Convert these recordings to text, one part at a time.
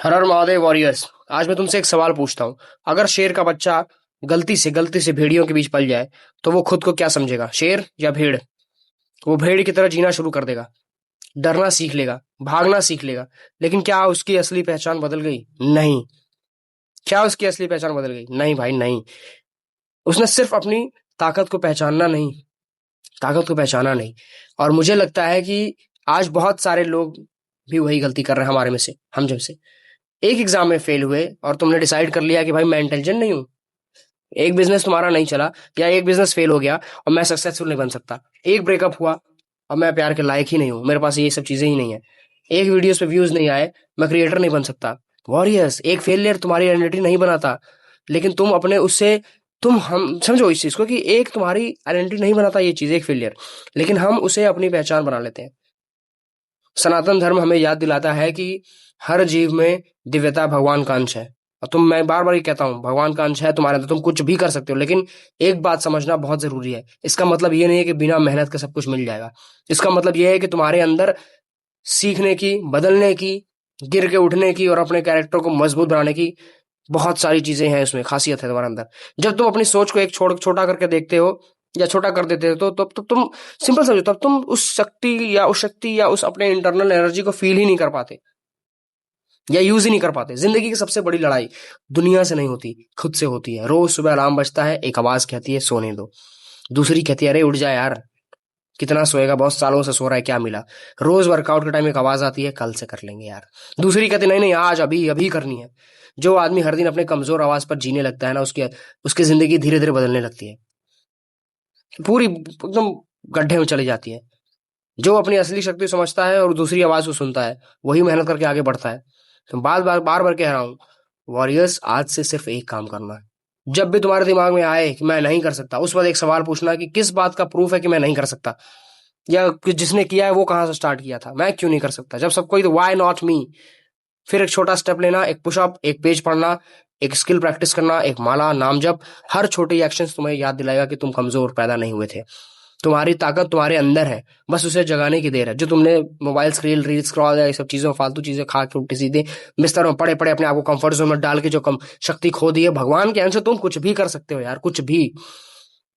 हर हर Mahadev warriors. आज मैं तुमसे एक सवाल पूछता हूँ। अगर शेर का बच्चा गलती से भेड़ियों के बीच पल जाए तो वो खुद को क्या समझेगा, शेर या भेड़? वो भेड़ की तरह जीना शुरू कर देगा, डरना सीख लेगा, भागना सीख लेगा। लेकिन क्या उसकी असली पहचान बदल गई? नहीं। क्या उसकी असली पहचान बदल गई? नहीं भाई, नहीं। उसने सिर्फ अपनी ताकत को पहचानना नहीं ताकत को पहचाना नहीं। और मुझे लगता है कि आज बहुत सारे लोग भी वही गलती कर रहे हैं हमारे में से, हम जैसे। एक एग्जाम में फेल हुए और तुमने डिसाइड कर लिया कि भाई मैं इंटेलिजेंट नहीं हूँ। एक बिजनेस तुम्हारा नहीं चला, या एक बिजनेस फेल हो गया और मैं सक्सेसफुल नहीं बन सकता। एक ब्रेकअप हुआ और मैं प्यार के लायक ही नहीं हूँ, मेरे पास ये सब चीजें ही नहीं है। एक वीडियोस पे व्यूज नहीं आए, मैं क्रिएटर नहीं बन सकता। वॉरियर्स, एक फेलियर तुम्हारी आइडेंटिटी नहीं बनाता, लेकिन तुम अपने उससे तुम हम समझो इस चीज को कि एक तुम्हारी आइडेंटिटी नहीं बनाता ये चीज, एक फेलियर, लेकिन हम उसे अपनी पहचान बना लेते हैं। सनातन धर्म हमें याद दिलाता है कि हर जीव में दिव्यता भगवान का अंश है। और मैं बार बार ये कहता हूँ, भगवान का अंश है तुम्हारे अंदर, तुम कुछ भी कर सकते हो। लेकिन एक बात समझना बहुत जरूरी है, इसका मतलब ये नहीं है कि बिना मेहनत के सब कुछ मिल जाएगा। इसका मतलब ये है कि तुम्हारे अंदर सीखने की, बदलने की, गिर के उठने की और अपने कैरेक्टर को मजबूत बनाने की बहुत सारी चीजें हैं, उसमें खासियत है तुम्हारे अंदर। जब तुम अपनी सोच को एक छोटा करके देखते हो या छोटा कर देते हो तो तब तुम सिंपल समझो, तब तुम उस शक्ति या उस अपने इंटरनल एनर्जी को फील ही नहीं कर पाते या यूज ही नहीं कर पाते। जिंदगी की सबसे बड़ी लड़ाई दुनिया से नहीं होती, खुद से होती है। रोज सुबह अलार्म बजता है, एक आवाज कहती है सोने दो, दूसरी कहती है अरे उठ जा यार, कितना सोएगा, बहुत सालों से सो रहा है, क्या मिला। रोज वर्कआउट के टाइम एक आवाज आती है कल से कर लेंगे यार, दूसरी कहती है नहीं नहीं आज अभी अभी करनी है। जो आदमी हर दिन अपने कमजोर आवाज पर जीने लगता है ना, उसकी उसकी जिंदगी धीरे धीरे बदलने लगती है, पूरी एकदम गड्ढे में चली जाती है। जो अपनी असली शक्ति समझता है और दूसरी आवाज को सुनता है, वही मेहनत करके आगे बढ़ता है। तो बार बार कह रहा हूँ, वॉरियर्स, आज से सिर्फ एक काम करना है। जब भी तुम्हारे दिमाग में आए कि मैं नहीं कर सकता, उस वक्त एक सवाल पूछना कि किस बात का प्रूफ है कि मैं नहीं कर सकता, या जिसने किया है वो कहां से स्टार्ट किया था, मैं क्यों नहीं कर सकता। जब सब कोई तो वाई नॉट मी। फिर एक छोटा स्टेप लेना, एक पुशअप, एक पेज पढ़ना, एक स्किल प्रैक्टिस करना, एक माला नाम जप। हर छोटे एक्शन तुम्हें याद दिलाएगा कि तुम कमजोर पैदा नहीं हुए थे। तुम्हारी ताकत तुम्हारे अंदर है, बस उसे जगाने की देर है। जो तुमने मोबाइल स्क्रीन रील स्क्रॉल या ये सब चीजों, फालतू चीजें खा के उल्टी सीधे बिस्तर में पड़े पड़े अपने आप को कंफर्ट जोन में डाल के जो कम शक्ति खो दी है, भगवान के अंश से तुम कुछ भी कर सकते हो यार, कुछ भी।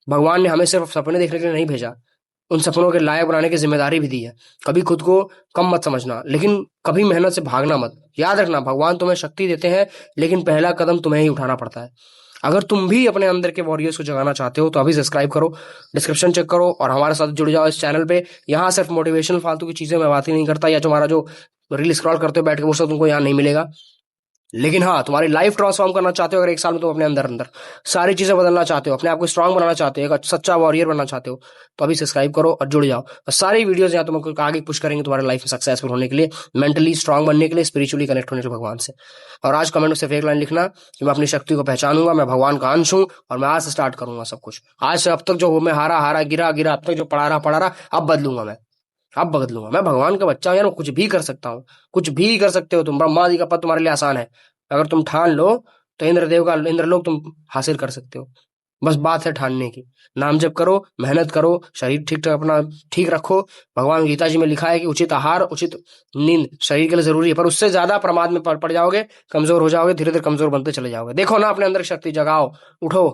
भगवान ने हमें सिर्फ सपने देखने के लिए नहीं भेजा, उन सपनों के लायक बनाने की जिम्मेदारी भी दी है। कभी खुद को कम मत समझना, लेकिन कभी मेहनत से भागना मत। याद रखना, भगवान तुम्हें शक्ति देते हैं, लेकिन पहला कदम तुम्हें ही उठाना पड़ता है। अगर तुम भी अपने अंदर के वॉरियर्स को जगाना चाहते हो तो अभी सब्सक्राइब करो, डिस्क्रिप्शन चेक करो और हमारे साथ जुड़ जाओ इस चैनल पे। यहाँ सिर्फ मोटिवेशनल फालतू की चीजें मैं बात ही नहीं करता, या जो हमारा जो रील स्क्रॉल करते हो बैठ के, वो सब तुमको यहाँ नहीं मिलेगा। लेकिन हाँ, तुम्हारी लाइफ ट्रांसफॉर्म करना चाहते हो, अगर एक साल में तुम अपने अंदर अंदर सारी चीजें बदलना चाहते हो, अपने आप को स्ट्रांग बनाना चाहते हो, एक सच्चा वॉरियर बनना चाहते हो, तो अभी सब्सक्राइब करो और जुड़ जाओ। और सारी वीडियोस यहाँ तुमको आगे पुश करेंगे तुम्हारे लाइफ में सक्सेसफुल होने के लिए, मेंटली स्ट्रांग बनने के लिए, स्पिरिचुअली कनेक्ट होने के लिए भगवान से। और आज कमेंट में सिर्फ एक लाइन लिखना कि मैं अपनी शक्ति को पहचानूंगा, मैं भगवान का अंश हूँ और मैं आज से स्टार्ट करूंगा सब कुछ। आज से अब तक जो मैं हारा हारा गिरा गिरा, अब तक जो पड़ा रहा, अब बदलूंगा मैं। अब बदलूंगा, मैं भगवान का बच्चा हूं यार, मैं कुछ भी कर सकता हूँ। कुछ भी कर सकते हो तुम, ब्रह्मा जी का पद तुम्हारे लिए आसान है। अगर तुम ठान लो तो इंद्रदेव का इंद्रलोक तुम हासिल कर सकते हो। बस बात है ठानने की। नाम जप करो, मेहनत करो, शरीर ठीक अपना ठीक रखो। भगवान गीता जी में लिखा है कि उचित आहार, उचित नींद शरीर के लिए जरूरी है, पर उससे ज्यादा प्रमाद में पड़ जाओगे, कमजोर हो जाओगे, धीरे धीरे कमजोर बनते चले जाओगे। देखो ना, अपने अंदर शक्ति जगाओ, उठो।